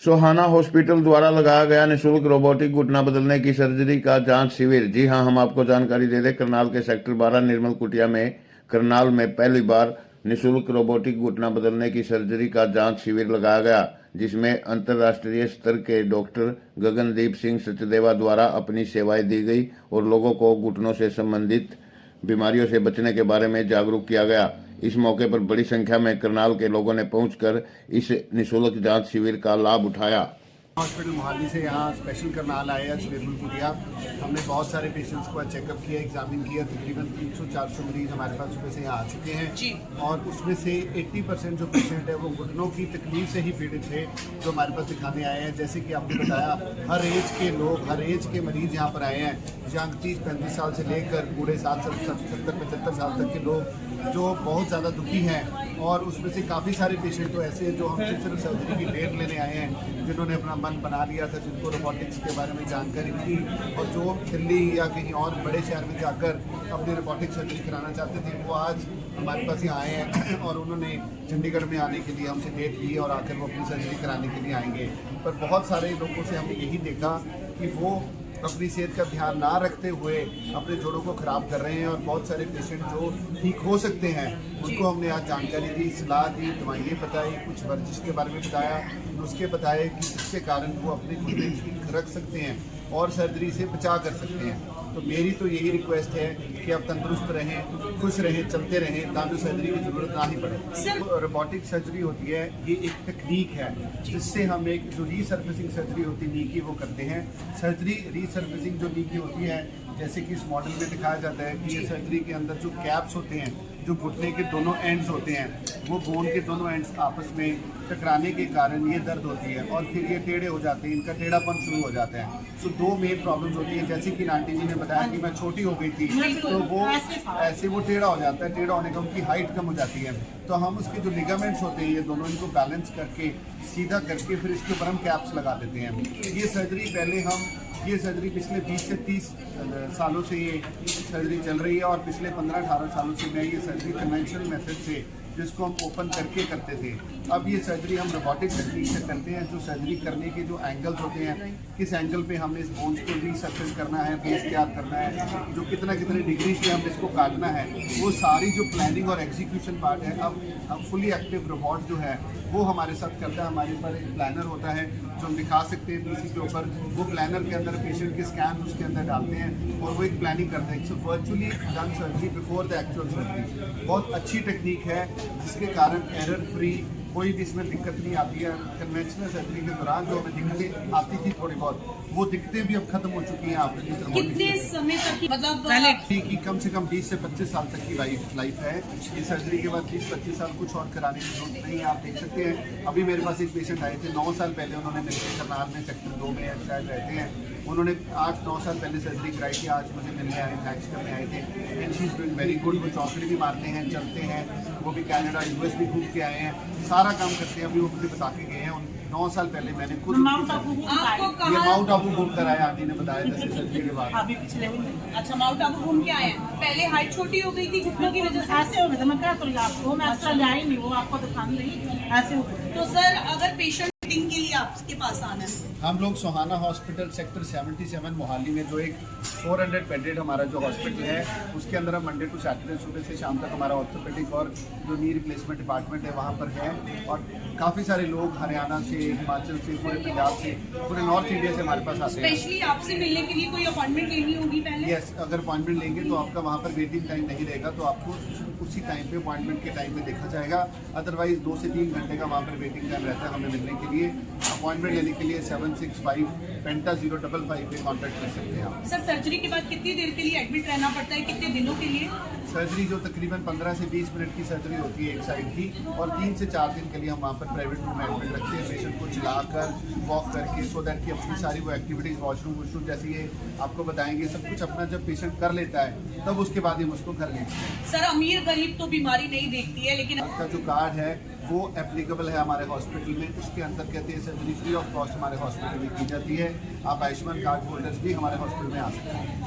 सोहाना hospital द्वारा लगाया गया निःशुल्क रोबोटिक घुटना बदलने की सर्जरी का जांच शिविर। जी हां, हम आपको जानकारी दे दें, करनाल के सेक्टर 12 निर्मल कुटिया में करनाल में पहली बार निःशुल्क रोबोटिक घुटना बदलने की सर्जरी का जांच शिविर लगाया गया, जिसमें अंतर्राष्ट्रीय स्तर के डॉक्टर गगनदीप सिंह सचदेवा द्वारा अपनी सेवाएं दी गई और लोगों को घुटनों से संबंधित बीमारियों से बचने के बारे में जागरूक किया गया। इस मौके पर बड़ी संख्या में करनाल के लोगों ने पहुंचकर इस निःशुल्क जांच शिविर का लाभ उठाया। हॉस्पिटल मोहाली से यहाँ स्पेशल करनाल आए आज निर्मल कुटिया। हमने बहुत सारे पेशेंट्स को चेकअप किया, एग्जामिन किया। तकरीबन 300-400 मरीज हमारे पास सुबह से यहाँ आ चुके हैं और उसमें से 80% जो पेशेंट है वो घुटनों की तकलीफ से ही पीड़ित थे, जो हमारे पास दिखाने आए हैं। जैसे कि आपने बताया, हर एज के लोग, हर एज के मरीज यहाँ पर आए हैं। जहाँ 30-35 साल से लेकर बूढ़े 70-75 साल तक के लोग जो बहुत ज़्यादा दुखी हैं, और उसमें से काफ़ी सारे पेशेंट तो ऐसे हैं जो हमसे सिर्फ सर्जरी की डेट लेने आए हैं, जिन्होंने अपना मन बना लिया था, जिनको रोबोटिक्स के बारे में जानकारी थी और जो दिल्ली या कहीं और बड़े शहर में जाकर अपनी रोबोटिक सर्जरी कराना चाहते थे, वो आज हमारे पास यहाँ आए हैं और उन्होंने चंडीगढ़ में आने के लिए हमसे डेट ली और आकर वो अपनी सर्जरी कराने के लिए आएंगे। पर बहुत सारे लोगों से हमने यही देखा कि वो अपनी सेहत का ध्यान ना रखते हुए अपने जोड़ों को ख़राब कर रहे हैं, और बहुत सारे पेशेंट जो ठीक हो सकते हैं उनको हमने आज जानकारी दी, सलाह दी, दवाइयाँ बताई, कुछ वर्जिश के बारे में बताया, नुस्खे बताए कि जिसके कारण वो अपने घुटने ठीक रख सकते हैं और सर्जरी से बचा कर सकते हैं। तो मेरी तो यही रिक्वेस्ट है कि आप तंदुरुस्त रहें, खुश रहें, चलते रहें, ताकि सर्जरी की ज़रूरत ना ही पड़े। रोबोटिक सर्जरी होती है, ये एक तकनीक है जिससे हम एक जो रीसर्फेसिंग सर्जरी होती है नी की, वो करते हैं। सर्जरी रीसर्फेसिंग जो नी की होती है, जैसे कि इस मॉडल में दिखाया जाता है कि ये सर्जरी के अंदर जो कैप्स होते हैं, जो घुटने के दोनों एंड्स होते हैं, वो बोन के दोनों एंड्स आपस में टकराने के कारण ये दर्द होती है और फिर ये टेढ़े हो जाते हैं, इनका टेढ़ापन शुरू हो जाता है। तो दो मेन प्रॉब्लम्स होती हैं। जैसे कि आंटी जी ने बताया कि मैं छोटी हो गई थी, तो वो ऐसे वो टेढ़ा हो जाता है, टेढ़ा होने का उनकी हाइट कम हो जाती है। तो हम उसके जो लिगामेंट्स होते हैं, ये दोनों, इनको बैलेंस करके सीधा करके फिर इसके ऊपर हम कैप्स लगा देते हैं। ये सर्जरी पिछले 20 से 30 सालों से ये सर्जरी चल रही है, और पिछले 15-18 सालों से मैं ये सर्जरी कन्वेंशनल मेथड से, जिसको हम ओपन करके करते थे, अब ये सर्जरी हम रोबोटिक टेक्निक से करते हैं। जो सर्जरी करने के जो एंगल्स होते हैं, किस एंगल पे हमने इस बोन्स को रीसर्फेस करना है, बेस तैयार करना है, जो कितने डिग्री से हमने इसको काटना है, वो सारी जो प्लानिंग और एग्जीक्यूशन पार्ट है, अब हम फुली एक्टिव रोबोट जो है वो हमारे साथ करता है। हमारे पर एक प्लानर होता है जो हम दिखा सकते हैं पीसी के ऊपर। वो प्लानर के अंदर पेशेंट के स्कैन उसके अंदर डालते हैं और वो एक प्लानिंग करते हैं। So virtually done surgery before the actual surgery. बहुत अच्छी टेक्निक है, जिसके कारण एरर फ्री, कोई भी इसमें दिक्कत नहीं आती है। कन्वेंशनल सर्जरी के दौरान जो हमें दिक्कतें आती थी थोड़ी बहुत, वो दिक्कतें भी अब खत्म हो चुकी हैं। आपने कितने समय तक, मतलब की कम से कम 20 से 25 साल तक की लाइफ है। इस सर्जरी के बाद 20-25 साल कुछ और कराने की जरूरत नहीं है। आप देख सकते हैं, अभी मेरे पास एक पेशेंट आए थे 9 साल पहले, उन्होंने मेरे से करनाल में सेक्टर 2 में शायद रहते हैं, उन्होंने 8-9 साल पहले सर्जरी कराई थी। आज मुझे मिलने आए, थैंक्स करने आए थे, and she is doing very good. वो चौकड़ी भी मारते हैं, चलते हैं, वो भी कनाडा US भी घूम के आए हैं, सारा काम करते हैं। अभी वो मुझे बता के गए हैं, 9 साल पहले मैंने खुद माउंट आबू घूम कर आया, आंटी ने बताया जैसे सर्जरी के बाद। अच्छा, माउंट आबू घूम के आए हैं। पहले हाइट छोटी हो गई थी घुटनों की वजह से, ऐसे हो गया था। मैं क्या करूँगी आपको, मैं एक्स्ट्रा ले आई नहीं, वो आपको दिखाने नहीं, ऐसे हो गया। तो सर, अगर पेशेंट मीटिंग के लिए आपके पास आना है, हम लोग सोहाना हॉस्पिटल सेक्टर 77 मोहाली में, जो एक 400 बेडेड हमारा जो हॉस्पिटल है, उसके अंदर हम मंडे टू सैटरडे सुबह से शाम तक हमारा ऑर्थोपेडिक और जो नी रिप्लेसमेंट डिपार्टमेंट है वहाँ पर है। और काफ़ी सारे लोग हरियाणा से, हिमाचल से, पूरे पंजाब से, पूरे नॉर्थ इंडिया से हमारे पास आते हैं। स्पेशली आपसे मिलने के लिए कोई अपॉइंटमेंट लेनी होगी पहले? यस, अगर अपॉइंटमेंट लेंगे तो आपका वहाँ पर वेटिंग टाइम नहीं रहेगा, तो आपको उसी टाइम पे अपॉइंटमेंट के टाइम पे देखा जाएगा। अदरवाइज 2 से 3 घंटे का वहाँ पर वेटिंग टाइम रहता है हमें मिलने के लिए। अपॉइंटमेंट लेने के लिए 765-5055 पे कॉन्टैक्ट कर सकते हैं आप। सर, सर्जरी के बाद कितनी देर के लिए एडमिट रहना पड़ता है, कितने दिनों के लिए? सर्जरी जो तकरीबन 15 से 20 मिनट की सर्जरी होती है एक साइड की, और 3 से 4 दिन के लिए हम वहाँ पर प्राइवेट रूम में एडमिट रखते हैं, पेशेंट को चलाकर वॉक करके, सो दैट कि अपनी सारी वो एक्टिविटीज़, वॉशरूम जैसे ये आपको बताएंगे, सब कुछ अपना जब पेशेंट कर लेता है तब उसके बाद हम उसको घर लेते हैं। सर, अमीर गरीब तो बीमारी नहीं देखती है, लेकिन आपका जो कार्ड है वो एप्लीकेबल है हमारे हॉस्पिटल में, उसके अंदर कहते हैं सर्जरी फ्री ऑफ कॉस्ट हमारे हॉस्पिटल में की जाती है। आप आयुष्मान कार्ड होल्डर्स भी हमारे हॉस्पिटल में आ सकते हैं।